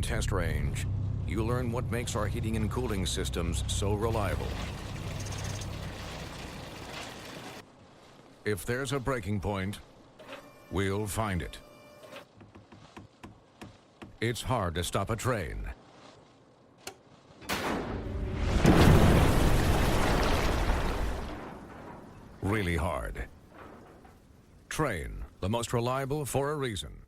Trane test range, you learn what makes our heating and cooling systems so reliable. If there's a breaking point, we'll find it. It's hard to stop a Trane. Really hard. Trane, the most reliable for a reason.